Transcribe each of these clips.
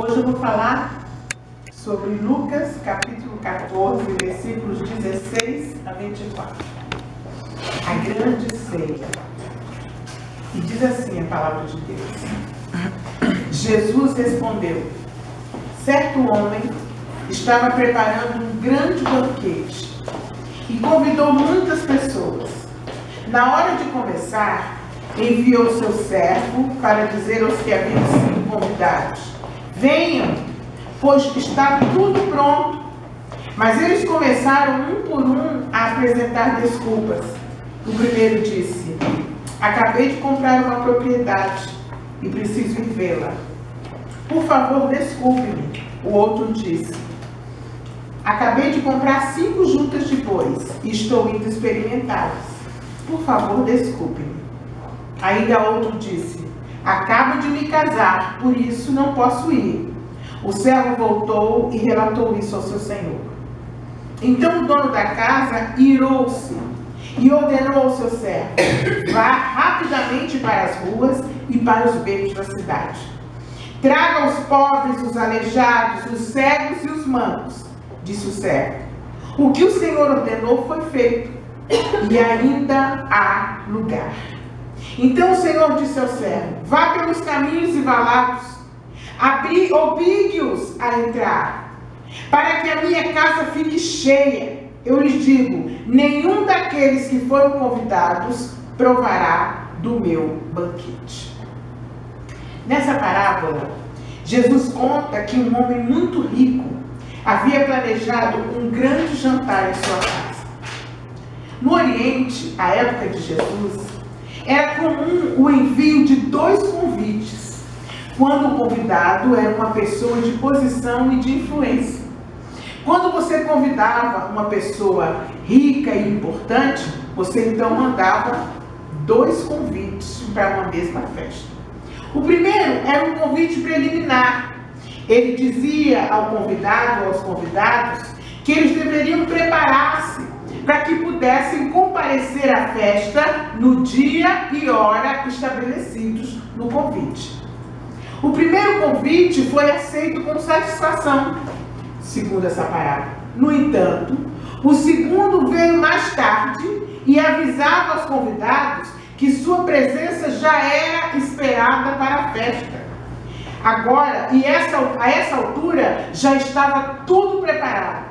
Hoje eu vou falar sobre Lucas, capítulo 14, versículos 16 a 24. A grande ceia. E diz assim a palavra de Deus. Jesus respondeu: certo homem estava preparando um grande banquete e convidou muitas pessoas. Na hora de começar, enviou seu servo para dizer aos que haviam sido convidados: venham, pois está tudo pronto. Mas eles começaram um por um a apresentar desculpas. O primeiro disse: acabei de comprar uma propriedade e preciso ir vê-la. Por favor, desculpe-me. O outro disse: acabei de comprar 5 juntas de bois e estou indo experimentá-las. Por favor, desculpe-me. Ainda outro disse: acabo de me casar, por isso não posso ir. O servo voltou e relatou isso ao seu senhor. Então o dono da casa irou-se e ordenou ao seu servo: vá rapidamente para as ruas e para os becos da cidade. Traga os pobres, os aleijados, os cegos e os mancos. Disse o servo. O que o Senhor ordenou foi feito, e ainda há lugar. Então o Senhor disse ao servo: vá pelos caminhos e valados, obrigue-os a entrar, para que a minha casa fique cheia. Eu lhes digo: nenhum daqueles que foram convidados provará do meu banquete. Nessa parábola, Jesus conta que um homem muito rico havia planejado um grande jantar em sua casa. No Oriente, à época de Jesus, era comum o envio de 2 convites, quando o convidado era uma pessoa de posição e de influência. Quando você convidava uma pessoa rica e importante, você então mandava 2 convites para uma mesma festa. O primeiro era um convite preliminar. Ele dizia ao convidado, aos convidados, que eles deveriam preparar-se para que pudessem comparecer à festa no dia e hora estabelecidos no convite. O primeiro convite foi aceito com satisfação, segundo essa parábola. No entanto, o segundo veio mais tarde e avisava aos convidados que sua presença já era esperada para a festa. Agora, a essa altura, já estava tudo preparado.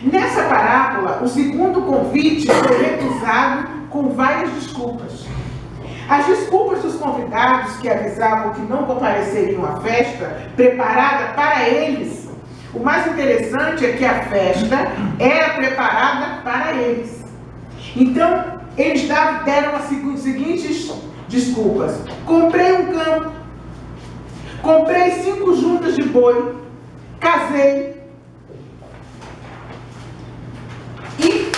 Nessa parábola, o segundo convite foi recusado com várias desculpas. As desculpas dos convidados que avisavam que não compareceriam à festa preparada para eles. O mais interessante é que a festa era preparada para eles. Então, eles deram as seguintes desculpas: comprei um campo, comprei 5 juntas de boi, casei. E,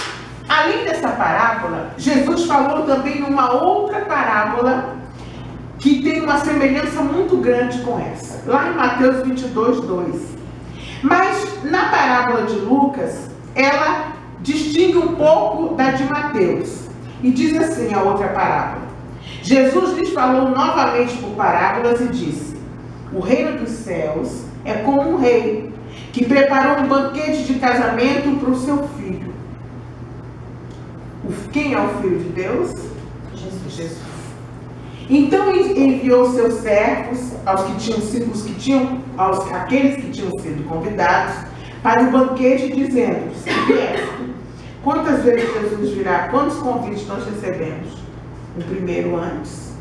além dessa parábola, Jesus falou também numa outra parábola que tem uma semelhança muito grande com essa, lá em Mateus 22, 2. Mas, na parábola de Lucas, ela distingue um pouco da de Mateus. E diz assim a outra parábola: Jesus lhes falou novamente por parábolas e disse: o reino dos céus é como um rei que preparou um banquete de casamento para o seu filho. Quem é o Filho de Deus? Jesus. Então enviou seus servos àqueles que tinham sido convidados para o banquete, dizendo-lhes: quantas vezes Jesus virá? Quantos convites nós recebemos? O primeiro antes,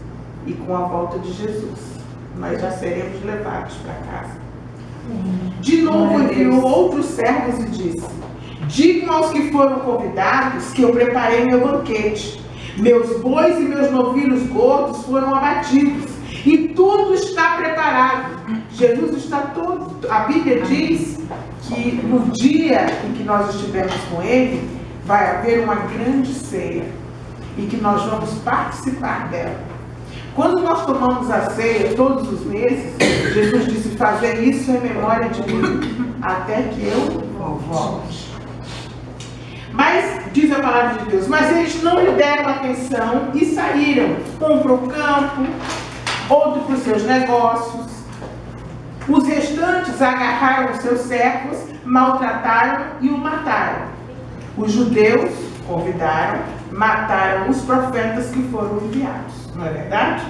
e com a volta de Jesus nós já seremos levados para casa. De novo enviou outros servos e disse: digam aos que foram convidados que eu preparei meu banquete. Meus bois e meus novilhos gordos foram abatidos e tudo está preparado. Jesus está todo. A Bíblia diz que no dia em que nós estivermos com Ele, vai haver uma grande ceia e que nós vamos participar dela. Quando nós tomamos a ceia todos os meses, Jesus disse: fazer isso em memória de mim, até que eu volte. Mas, diz a palavra de Deus, mas eles não lhe deram atenção e saíram, um para o campo, outro para os seus negócios. Os restantes agarraram os seus servos, maltrataram e o mataram. Os judeus convidaram, mataram os profetas que foram enviados. Não é verdade?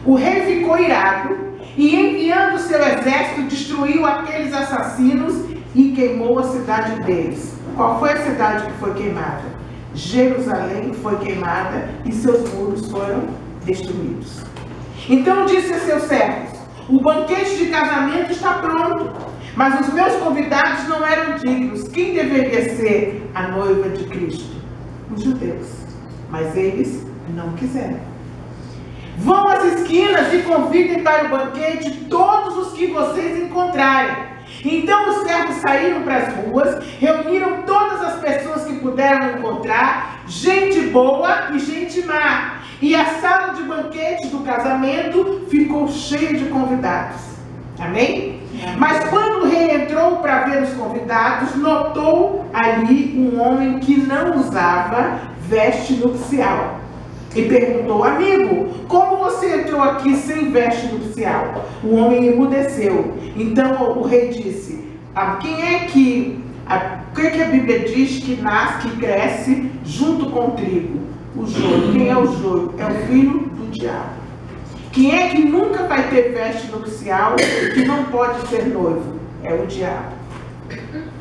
O rei ficou irado e, enviando seu exército, destruiu aqueles assassinos e queimou a cidade deles. Qual foi a cidade que foi queimada? Jerusalém foi queimada e seus muros foram destruídos. Então disse a seus servos: o banquete de casamento está pronto, mas os meus convidados não eram dignos. Quem deveria ser a noiva de Cristo? Os judeus. Mas eles não quiseram. Vão às esquinas e convidem para o banquete todos os que vocês encontrarem. Então os servos saíram para as ruas, reuniram todas as pessoas que puderam encontrar, gente boa e gente má. E a sala de banquete do casamento ficou cheia de convidados. Amém? Mas quando o rei entrou para ver os convidados, notou ali um homem que não usava veste nupcial. E perguntou: amigo, como você entrou aqui sem veste nupcial? O homem emudeceu. Então o rei disse: o que a Bíblia diz que nasce, que cresce junto com o trigo? O joio. Quem é o joio? É o filho do diabo. Quem é que nunca vai ter veste nupcial e que não pode ser noivo? É o diabo.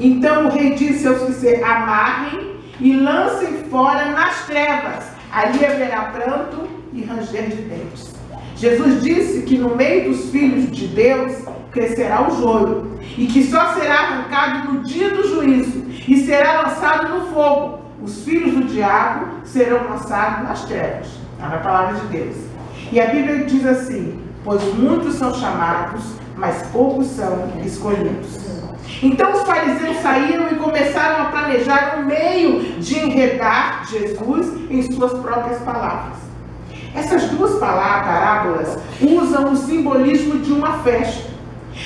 Então o rei disse aos que se amarrem e lancem fora nas trevas. Ali haverá pranto e ranger de dentes. Jesus disse que no meio dos filhos de Deus crescerá o joio, e que só será arrancado no dia do juízo, e será lançado no fogo. Os filhos do diabo serão lançados nas trevas. Está na palavra de Deus. E a Bíblia diz assim: pois muitos são chamados, mas poucos são escolhidos. Então os fariseus saíram e começaram a planejar um meio de enredar Jesus em suas próprias palavras. Essas duas parábolas usam o simbolismo de uma festa,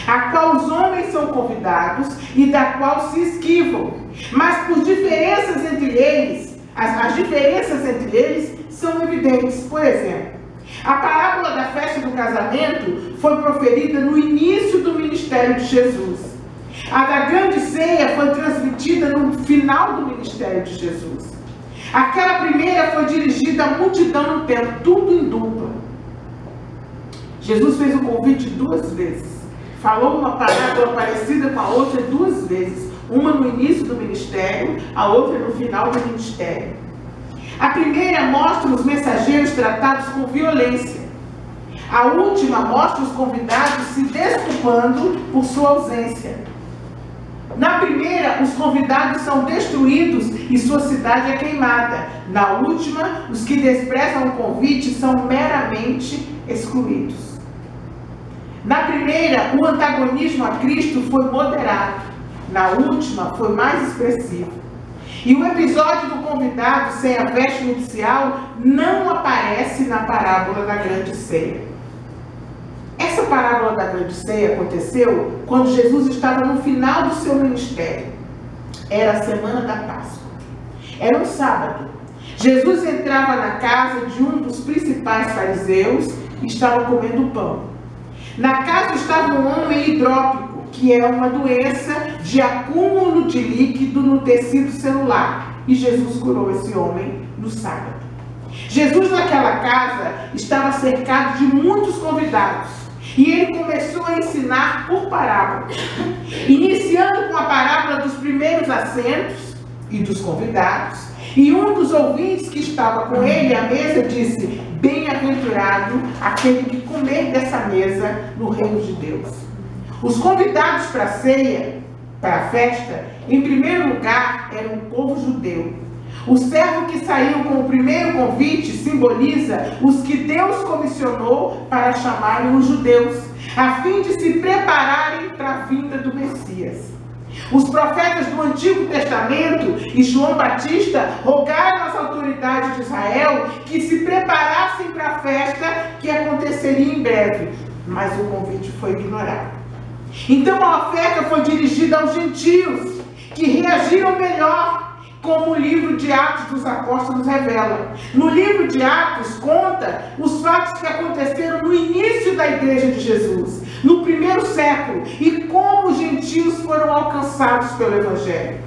a qual os homens são convidados e da qual se esquivam. Mas por diferenças entre eles, as diferenças entre eles são evidentes. Por exemplo, a parábola da festa do casamento foi proferida no início do ministério de Jesus. A da grande ceia foi transmitida no final do ministério de Jesus. Aquela primeira foi dirigida à multidão no templo, tudo em dupla. Jesus fez o convite duas vezes. Falou uma parábola parecida com a outra duas vezes. Uma no início do ministério, a outra no final do ministério. A primeira mostra os mensageiros tratados com violência. A última mostra os convidados se desculpando por sua ausência. Na primeira, os convidados são destruídos e sua cidade é queimada. Na última, os que desprezam o convite são meramente excluídos. Na primeira, o antagonismo a Cristo foi moderado. Na última, foi mais expressivo. E o episódio do convidado sem a veste nupcial não aparece na parábola da grande ceia. Essa parábola da grande ceia aconteceu quando Jesus estava no final do seu ministério. Era a semana da Páscoa. Era um sábado. Jesus entrava na casa de um dos principais fariseus e estava comendo pão. Na casa estava um homem hidrópico, que é uma doença de acúmulo de líquido no tecido celular. E Jesus curou esse homem no sábado. Jesus naquela casa estava cercado de muitos convidados. E ele começou a ensinar por parábolas, iniciando com a parábola dos primeiros assentos e dos convidados. E um dos ouvintes que estava com ele à mesa disse: bem-aventurado aquele que comer dessa mesa no reino de Deus. Os convidados para a ceia, para a festa, em primeiro lugar, eram o povo judeu. O servo que saiu com o primeiro convite simboliza os que Deus comissionou para chamarem os judeus, a fim de se prepararem para a vinda do Messias. Os profetas do Antigo Testamento e João Batista rogaram às autoridades de Israel que se preparassem para a festa que aconteceria em breve, mas o convite foi ignorado. Então a oferta foi dirigida aos gentios, que reagiram melhor, como o livro de Atos dos Apóstolos revela. No livro de Atos conta os fatos que aconteceram no início da igreja de Jesus, no primeiro século, e como os gentios foram alcançados pelo Evangelho.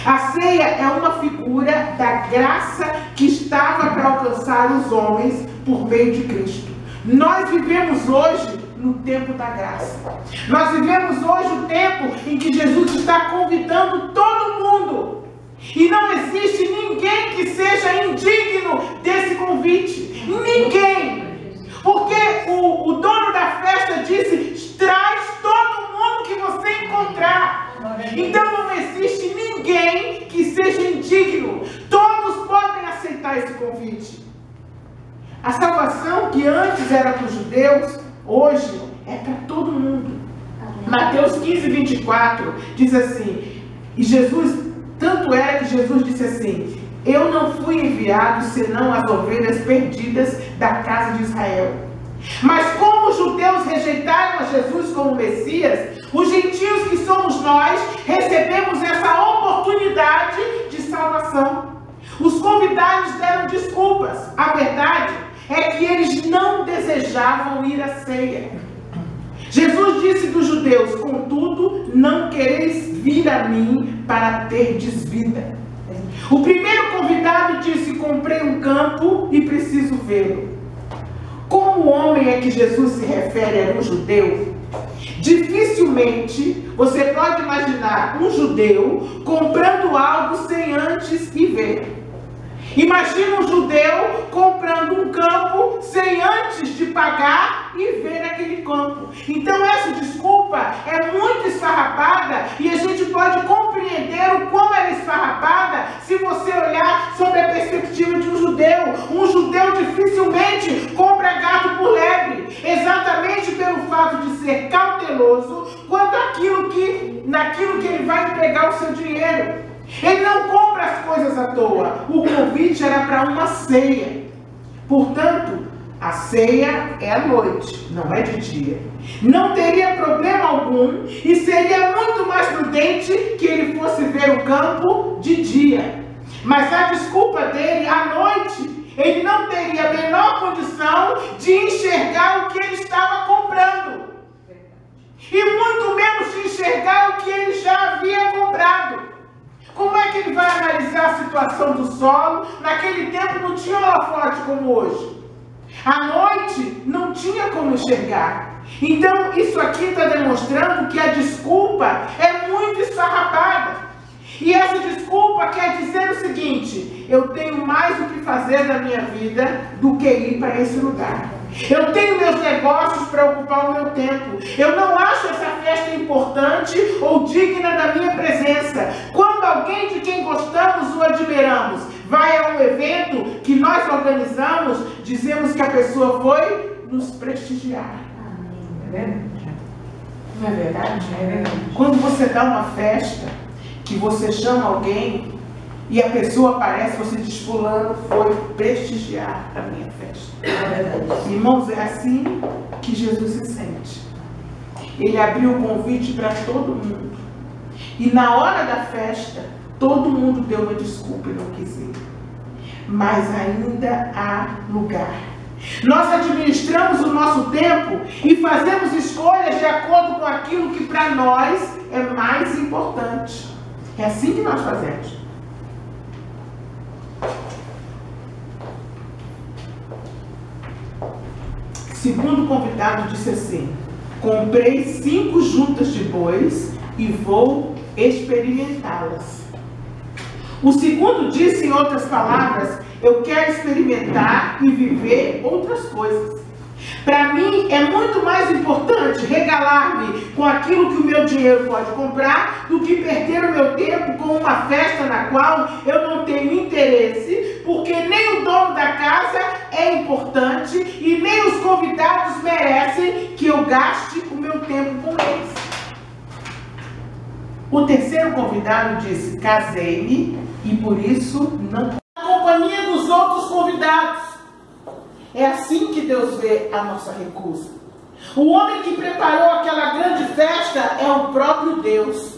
A ceia é uma figura da graça que estava para alcançar os homens por meio de Cristo. Nós vivemos hoje no tempo da graça. Nós vivemos hoje o tempo em que Jesus está convidando todo mundo. E não existe ninguém que seja indigno desse convite. Ninguém. Porque o dono da festa disse: traz todo mundo que você encontrar. Então não existe ninguém que seja indigno. Todos podem aceitar esse convite. A salvação que antes era para os judeus, hoje é para todo mundo. Mateus 15, 24 diz assim, e Jesus, tanto era que Jesus disse assim: eu não fui enviado senão as ovelhas perdidas da casa de Israel. Mas como os judeus rejeitaram a Jesus como Messias, os gentios que somos nós recebemos essa oportunidade de salvação. Os convidados deram desculpas. A verdade é que eles não desejavam ir à ceia. Jesus disse dos judeus: contudo, não quereis vir a mim para terdes vida. O primeiro convidado disse: comprei um campo e preciso vê-lo. Como o homem a que Jesus se refere era um judeu, dificilmente você pode imaginar um judeu comprando algo sem antes ir ver. Imagina um judeu comprando um campo sem antes de pagar e ver aquele campo. Então essa desculpa é muito esfarrapada e a gente pode compreender o quão ela é esfarrapada se você olhar sobre a perspectiva de um judeu. Um judeu dificilmente compra gato por lebre, exatamente pelo fato de ser cauteloso quanto naquilo que ele vai empregar o seu dinheiro. Ele não compra as coisas à toa. O convite era para uma ceia. Portanto, a ceia é à noite, não é de dia. Não teria problema algum e seria muito mais prudente que ele fosse ver o campo de dia. Mas a desculpa dele, à noite, ele não teria a menor condição de enxergar o que ele estava comprando. E muito menos de enxergar o que ele já havia comprado. Como é que ele vai analisar a situação do solo? Naquele tempo não tinha holofote como hoje. À noite não tinha como enxergar. Então isso aqui está demonstrando que a desculpa é muito esfarrapada. E essa desculpa quer dizer o seguinte: eu tenho mais o que fazer da minha vida do que ir para esse lugar. Eu tenho meus negócios para ocupar o meu tempo. Eu não acho essa festa importante ou digna da minha presença. Quando alguém de quem gostamos ou admiramos vai a um evento que nós organizamos, dizemos que a pessoa foi nos prestigiar. É verdade? Não é verdade? É verdade. Quando você dá uma festa, que você chama alguém e a pessoa aparece, você diz: fulano foi prestigiar a minha festa. Irmãos, é assim que Jesus se sente. Ele abriu o convite para todo mundo. E na hora da festa, todo mundo deu uma desculpa e não quis ir. Mas ainda há lugar. Nós administramos o nosso tempo e fazemos escolhas de acordo com aquilo que para nós é mais importante. É assim que nós fazemos. Segundo convidado disse assim: comprei 5 juntas de bois e vou experimentá-las. O segundo disse, em outras palavras: eu quero experimentar e viver outras coisas. Para mim é muito mais importante regalar-me com aquilo que o meu dinheiro pode comprar do que perder o meu tempo com uma festa na qual eu não tenho interesse, porque nem o dono da casa é importante e nem os convidados merecem que eu gaste o meu tempo com eles. O terceiro convidado disse: casei-me e por isso não a companhia dos outros convidados. É assim que Deus vê a nossa recusa. O homem que preparou aquela grande festa é o próprio Deus.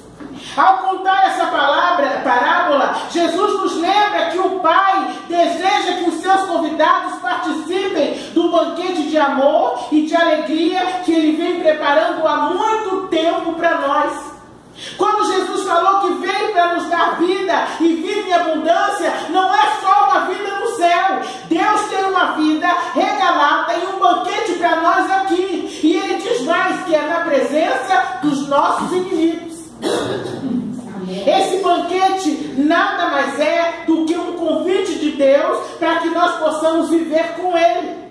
Ao contar essa parábola, Jesus nos lembra que o Pai deseja que os seus convidados participem do banquete de amor e de alegria que Ele vem preparando há muito tempo para nós. Quando Jesus falou que veio para nos dar vida e vida em abundância, não é só uma vida no céu. Deus tem uma vida regalada e um banquete para nós aqui. E Ele diz mais, que é na presença dos nossos inimigos. Esse banquete nada mais é do que um convite de Deus para que nós possamos viver com Ele.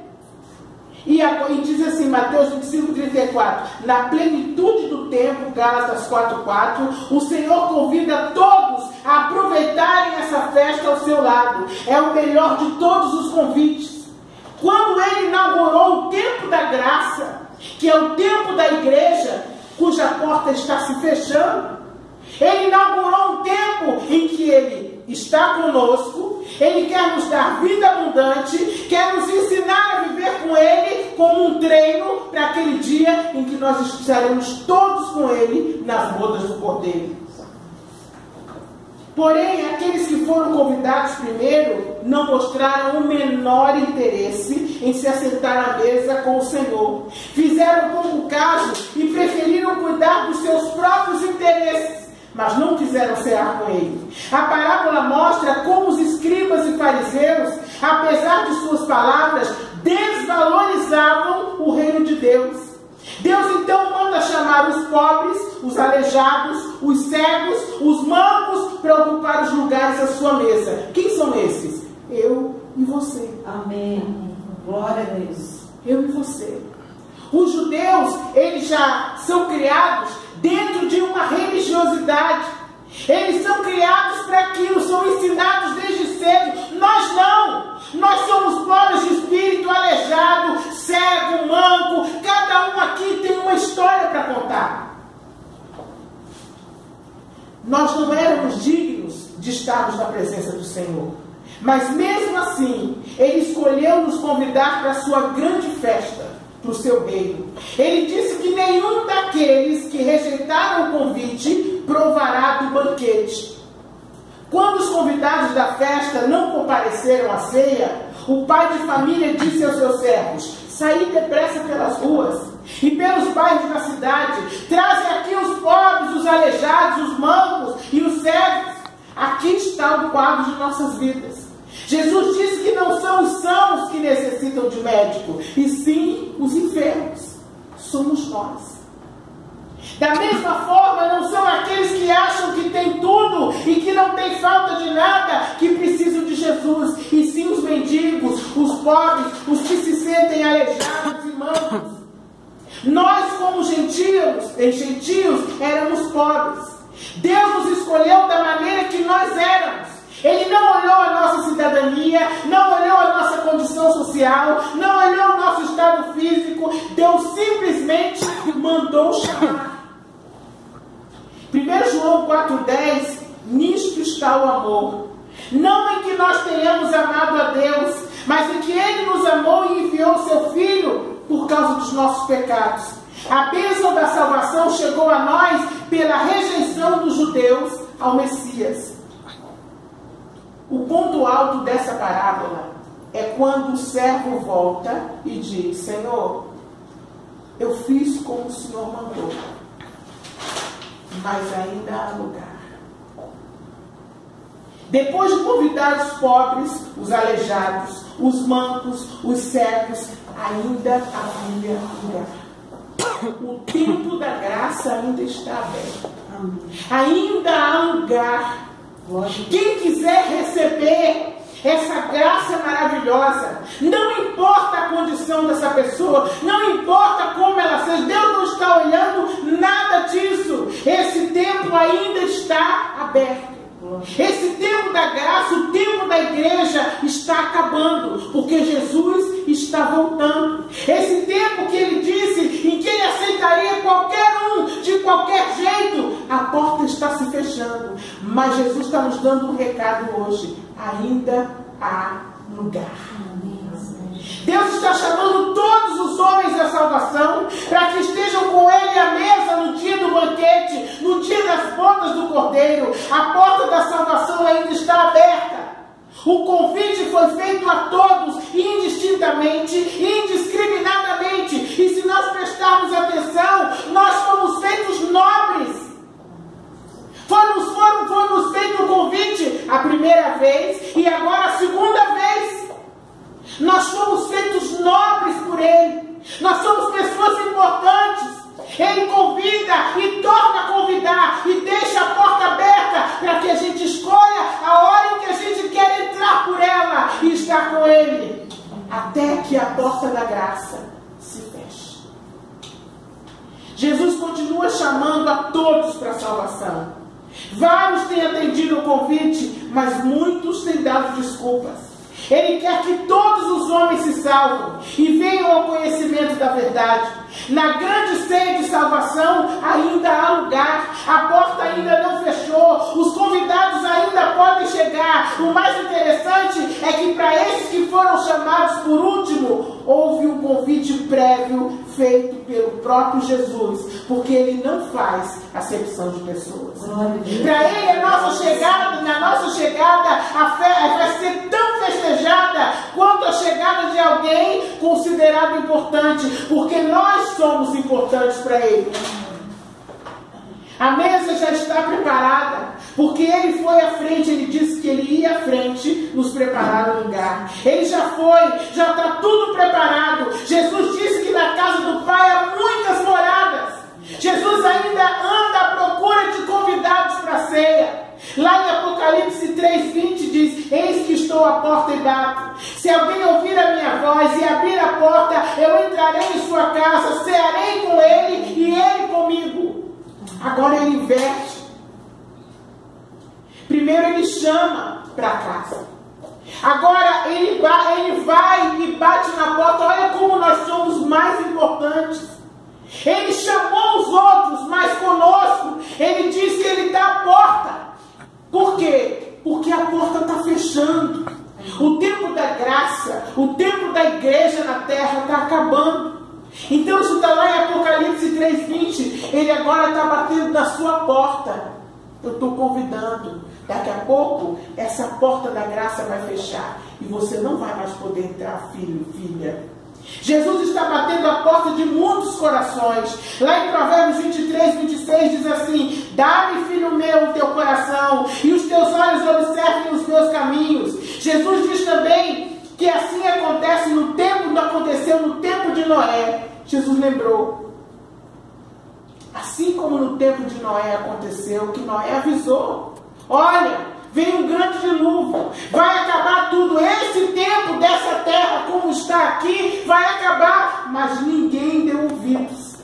E diz assim, Mateus 25:34, na plenitude do tempo, Gálatas 4:4, o Senhor convida todos a aproveitarem essa festa ao seu lado. É o melhor de todos os convites. Quando Ele inaugurou o tempo da graça, que é o tempo da igreja, cuja porta está se fechando, Ele inaugurou um tempo em que Ele está conosco, Ele quer nos dar vida abundante, quer nos ensinar a viver com Ele como um treino para aquele dia em que nós estaremos todos com Ele nas bodas do Cordeiro. Porém, aqueles que foram convidados primeiro não mostraram o menor interesse em se assentar à mesa com o Senhor. Fizeram pouco caso e preferiram cuidar dos seus próprios interesses, mas não quiseram cear com Ele. A parábola mostra como os escribas e fariseus, apesar de suas palavras, desvalorizavam o reino de Deus. Deus então manda chamar os pobres, os aleijados, os cegos, os mancos para ocupar os lugares à sua mesa. Quem são esses? Eu e você. Amém. Glória a Deus. Eu e você. Os judeus, eles já são criados dentro de uma religiosidade. Eles são criados para aquilo, são ensinados desde cedo. Nós não. Nós somos pobres de espírito, aleijado, cego, manco. Cada um aqui tem uma história para contar. Nós não éramos dignos de estarmos na presença do Senhor. Mas mesmo assim, Ele escolheu nos convidar para a sua grande festa, para o seu reino. Ele disse que nenhum daqueles que rejeitaram o convite provará do banquete. Quando os convidados da festa não compareceram à ceia, o pai de família disse aos seus servos: saí depressa pelas ruas e pelos bairros da cidade, trazem aqui os pobres, os aleijados, os mancos e os cegos. Aqui está o quadro de nossas vidas. Jesus disse que não são os sãos que necessitam de médico, e sim os enfermos. Somos nós. Da mesma forma, não são aqueles que acham que têm tudo e que não têm falta de nada que precisam de Jesus, e sim os mendigos, os pobres, os que se sentem aleijados e mancos. Nós, como gentios, éramos pobres. Deus nos escolheu da maneira que nós éramos. Ele não olhou a nossa cidadania, não olhou a nossa condição social, não olhou o nosso estado físico. Deus simplesmente mandou chamar. 1 João 4,10, nisto está o amor. Não em que nós tenhamos amado a Deus, mas em que Ele nos amou e enviou seu Filho por causa dos nossos pecados. A bênção da salvação chegou a nós pela rejeição dos judeus ao Messias. O ponto alto dessa parábola é quando o servo volta e diz: Senhor, eu fiz como o Senhor mandou, mas ainda há lugar. Depois de convidar os pobres, os aleijados, os mancos, os cegos, ainda havia lugar. O tempo da graça ainda está aberto. Ainda há lugar. Quem quiser receber essa graça maravilhosa, não importa a condição dessa pessoa, não importa como ela seja, Deus não está olhando nada disso. Esse tempo ainda está aberto. Esse tempo da graça, o tempo da igreja está acabando, porque Jesus está voltando. Esse tempo que Ele disse em que Ele aceitaria qualquer um de qualquer jeito, a porta está se fechando. Mas Jesus está nos dando um recado hoje: ainda há lugar. Deus está chamando todos os homens da salvação para que estejam com Ele à mesa no dia do banquete, no dia da das bodas do Cordeiro. A porta da salvação ainda está aberta. O convite foi feito a todos, indistintamente, indiscriminadamente. E se nós prestarmos atenção, nós fomos feitos nobres. Foi-nos feito o convite a primeira vez e agora a segunda vez. Nós fomos feitos nobres por Ele. Nós somos pessoas importantes. Ele convida e torna a convidar e deixa a porta aberta para que a gente escolha a hora em que a gente quer entrar por ela e estar com Ele, até que a porta da graça se feche. Jesus continua chamando a todos para a salvação. Vários têm atendido o convite, mas muitos têm dado desculpas. Ele quer que todos os homens se salvam e venham ao conhecimento da verdade. Na grande ceia de salvação ainda há lugar, a porta ainda não fechou, os convidados ainda podem chegar. O mais interessante é que para esses que foram chamados por último, houve um convite prévio feito pelo próprio Jesus, porque Ele não faz acepção de pessoas. Para Ele, na nossa chegada, a fé vai ser tão festejada quanto a chegada de alguém considerado importante, porque nós somos importantes para Ele. A mesa já está preparada, porque Ele foi à frente. Ele disse que Ele ia à frente nos preparar o lugar. Ele já foi, já está tudo preparado. Jesus disse que na casa do Pai há muitas moradas. Jesus ainda anda à procura de convidados para a ceia. Lá em Apocalipse 3:20 diz: eis que estou à porta e bato. Se alguém ouvir a minha voz e abrir a porta, eu entrarei em sua casa, cearei com ele e ele comigo. Agora Ele inverte. Primeiro Ele chama para casa. Agora Ele vai e bate na porta. Olha como nós somos mais importantes. Ele chamou os outros, mas conosco Ele disse que Ele está à porta. Por quê? Porque a porta está fechando. O tempo da graça, o tempo da igreja na terra está acabando. Então isso está lá em Apocalipse 3:20. Ele agora está batendo na sua porta. Eu estou convidando. Daqui a pouco essa porta da graça vai fechar e você não vai mais poder entrar, filho, filha. Jesus está batendo a porta de muitos corações. Lá em Provérbios 23:26 diz assim: dá-me, filho meu, o teu coração, e os teus olhos observem os meus caminhos. Jesus diz também que assim aconteceu no tempo de Noé. Jesus lembrou. Assim como no tempo de Noé aconteceu, que Noé avisou: olha, vem um grande dilúvio, vai acabar tudo. Esse tempo dessa terra, como está aqui, vai acabar. Mas ninguém deu ouvidos.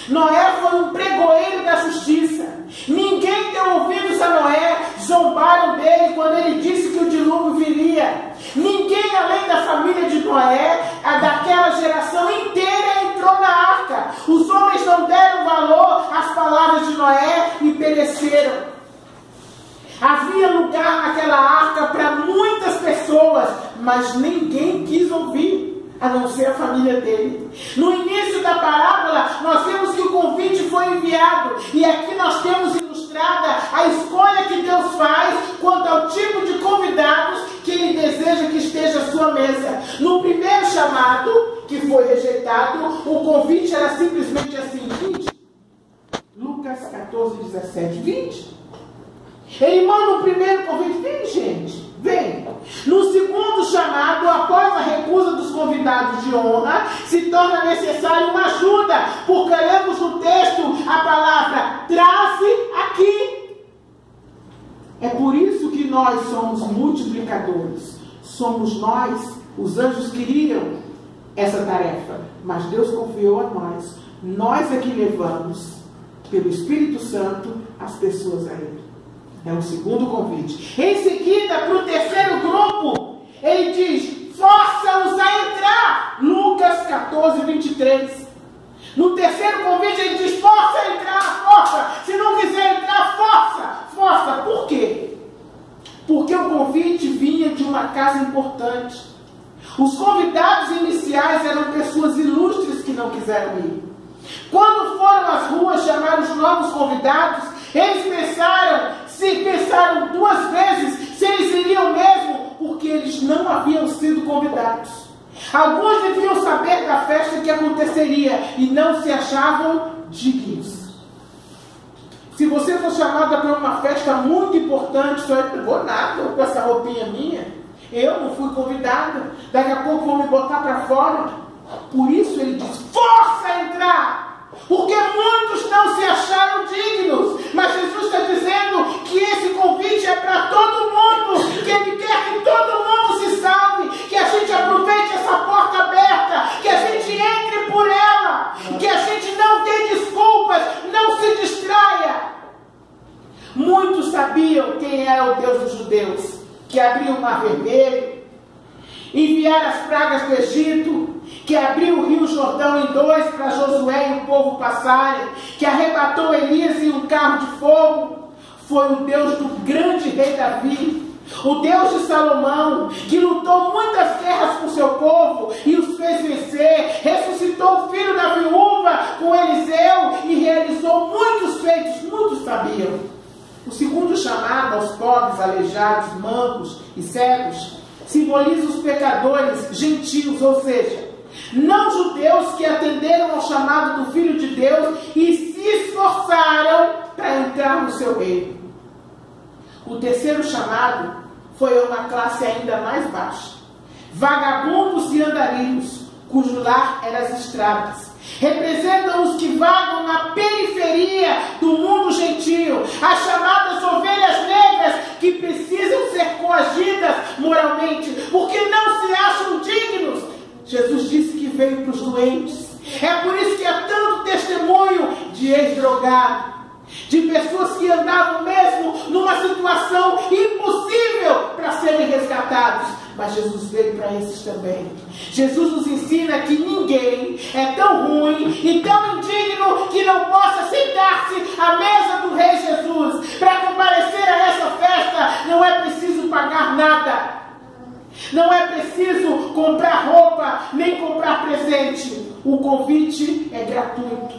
Noé foi um pregoeiro da justiça. Ninguém deu ouvidos a Noé. Zombaram dele quando ele disse que o dilúvio viria. Ninguém, além da família de Noé, daquela geração inteira, entrou na arca. Os homens não deram valor às palavras de Noé e pereceram. Havia lugar naquela arca para muitas pessoas, mas ninguém quis ouvir, a não ser a família dele. No início da parábola, nós vemos que o convite foi enviado, e aqui nós temos ilustrada a escolha que Deus faz quanto ao tipo de convidados que Ele deseja que esteja à sua mesa. No primeiro chamado, que foi rejeitado, o convite era simplesmente assim: 20. Lucas 14:17, 20. Ele manda o primeiro convite: vem, gente, vem. No segundo chamado, após a recusa dos convidados de honra, se torna necessária uma ajuda, porque lemos no texto a palavra traze aqui. É por isso que nós somos multiplicadores. Somos nós. Os anjos queriam essa tarefa, mas Deus confiou a nós. Nós é que levamos, pelo Espírito Santo, as pessoas a Ele. É o segundo convite. Em seguida, para o terceiro grupo, Ele diz: força-os a entrar. Lucas 14:23. No terceiro convite, Ele diz: força a entrar, força. Se não quiser entrar, força. Força. Por quê? Porque o convite vinha de uma casa importante. Os convidados iniciais eram pessoas ilustres que não quiseram ir. Quando foram às ruas chamar os novos convidados, Eles pensaram duas vezes se eles iriam mesmo, porque eles não haviam sido convidados. Alguns deviam saber da festa que aconteceria e não se achavam dignos. Se você for chamada para uma festa muito importante, só eu não vou nada com essa roupinha minha. Eu não fui convidada. Daqui a pouco vão me botar para fora. Por isso ele diz, força a entrar. Porque muitos não se acharam dignos. Mas Jesus está dizendo que esse convite é para todo mundo. Que Ele quer que todo mundo se salve. Que a gente aproveite essa porta aberta. Que a gente entre por ela. Que a gente não dê desculpas. Não se distraia. Muitos sabiam quem era o Deus dos judeus. Que abriu o Mar Vermelho. Enviar as pragas do Egito. Que abriu o rio Jordão em dois para Josué e o povo passarem, que arrebatou Elias em um carro de fogo, foi o Deus do grande rei Davi, o Deus de Salomão, que lutou muitas guerras com seu povo e os fez vencer, ressuscitou o filho da viúva com Eliseu e realizou muitos feitos, muitos sabiam. O segundo chamado aos pobres, aleijados, mancos e cegos, simboliza os pecadores gentios, ou seja, não judeus que atenderam ao chamado do Filho de Deus e se esforçaram para entrar no seu reino. O terceiro chamado foi a uma classe ainda mais baixa. Vagabundos e andarilhos, cujo lar eram as estradas. Representam os que vagam na periferia do mundo gentio, as chamadas ovelhas negras que precisam ser coagidas moralmente, porque não se acham dignos. Jesus disse que veio para os doentes. É por isso que há tanto testemunho de ex-drogado, de pessoas que andavam mesmo numa situação impossível para serem resgatados. Mas Jesus veio para esses também. Jesus nos ensina que ninguém é tão ruim e tão indigno que não possa sentar-se à mesa do Rei Jesus. Para comparecer a essa festa não é preciso pagar nada. Não é preciso comprar roupa, nem comprar presente. O convite é gratuito.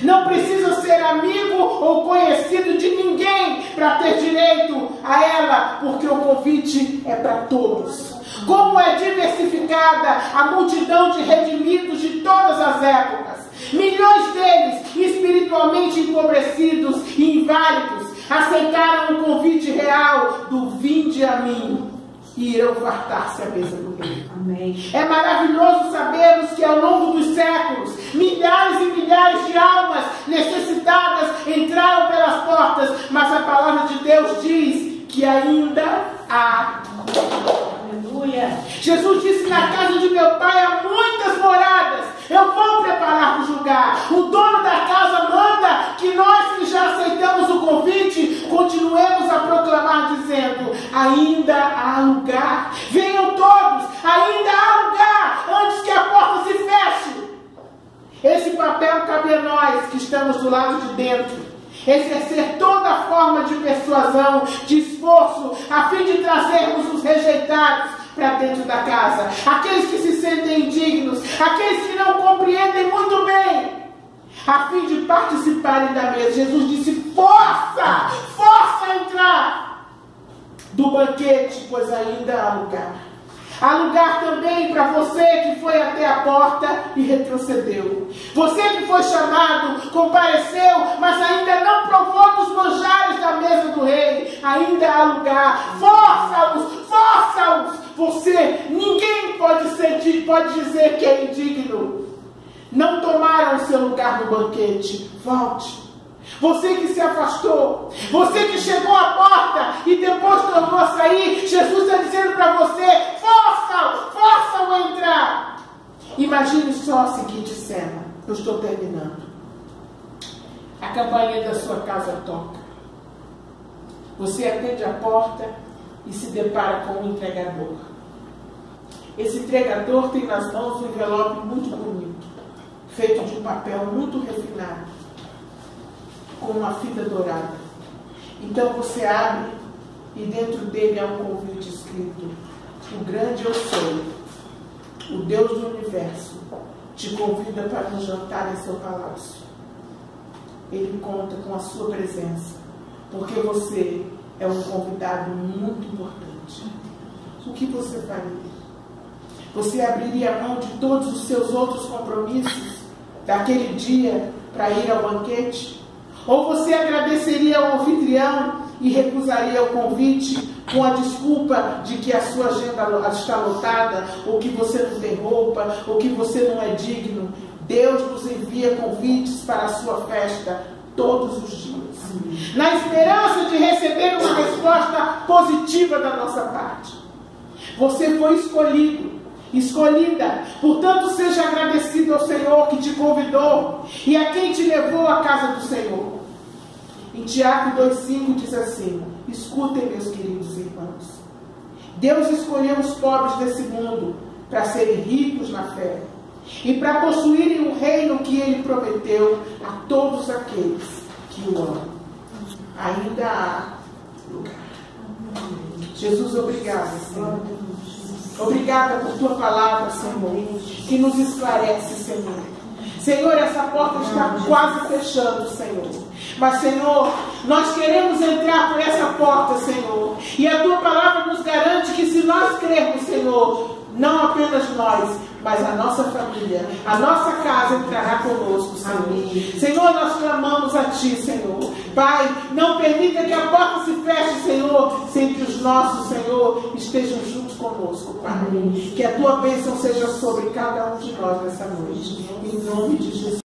Não precisa ser amigo ou conhecido de ninguém para ter direito a ela, porque o convite é para todos. Como é diversificada a multidão de redimidos de todas as épocas. Milhões deles, espiritualmente empobrecidos e inválidos, aceitaram o convite real do vinde a mim. E irão fartar-se à mesa do rei. Amém. É maravilhoso sabermos que ao longo dos séculos, milhares e milhares de almas necessitadas entraram pelas portas, mas a palavra de Deus diz que ainda há. Aleluia. Jesus disse: na casa de meu pai há muitas moradas, eu vou preparar o lugar. O dono da casa manda que nós que já aceitamos o convite, continuemos a proclamar dizendo: ainda há lugar, venham todos, ainda há lugar, antes que a porta se feche. Esse papel cabe a nós que estamos do lado de dentro. Exercer toda forma de persuasão, de esforço, a fim de trazermos os rejeitados para dentro da casa, aqueles que se sentem indignos, aqueles que não compreendem muito bem, a fim de participarem da mesa. Jesus disse: força, força a entrar do banquete, pois ainda há lugar. Há lugar também para você que foi até a porta e retrocedeu. Você que foi chamado, compareceu, mas ainda não provou dos manjares da mesa do rei. Ainda há lugar. Força-os, força-os. Você, ninguém pode dizer que é indigno. Não tomaram o seu lugar no banquete. Volte. Você que se afastou, você que chegou à porta e depois tornou a sair, Jesus está dizendo para você: força-o a entrar. Imagine só a seguinte cena. Eu estou terminando. A campainha da sua casa toca. Você atende a porta e se depara com um entregador. Esse entregador tem nas mãos um envelope muito bonito, feito de um papel muito refinado, com uma fita dourada. Então você abre e dentro dele há um convite escrito: o grande eu sou, o Deus do universo, te convida para um jantar em seu palácio. Ele conta com a sua presença. porque você é um convidado muito importante. O que você faria? Você abriria mão de todos os seus outros compromissos daquele dia para ir ao banquete? Ou você agradeceria ao anfitrião e recusaria o convite com a desculpa de que a sua agenda está lotada, ou que você não tem roupa, ou que você não é digno? Deus nos envia convites para a sua festa todos os dias, na esperança de receber uma resposta positiva da nossa parte. Você foi escolhido, escolhida, portanto seja agradecido ao Senhor que te convidou e a quem te levou à casa do Senhor. Em Tiago 2,5 diz assim: escutem, meus queridos irmãos, Deus escolheu os pobres desse mundo para serem ricos na fé e para possuírem o reino que Ele prometeu a todos aqueles que o amam. Ainda há lugar. Jesus, obrigado, Senhor. Obrigada por tua palavra, Senhor, que nos esclarece, Senhor. Senhor, essa porta está quase fechando, Senhor. Mas, Senhor, nós queremos entrar por essa porta, Senhor. E a tua palavra nos garante que se nós crermos, Senhor, não apenas nós, mas a nossa família, a nossa casa entrará conosco, Senhor. Amém. Senhor, nós clamamos a Ti, Senhor. Pai, não permita que a porta se feche, Senhor, sem que os nossos, Senhor, estejam juntos conosco, Pai. Amém. Que a Tua bênção seja sobre cada um de nós nessa noite. Em nome de Jesus.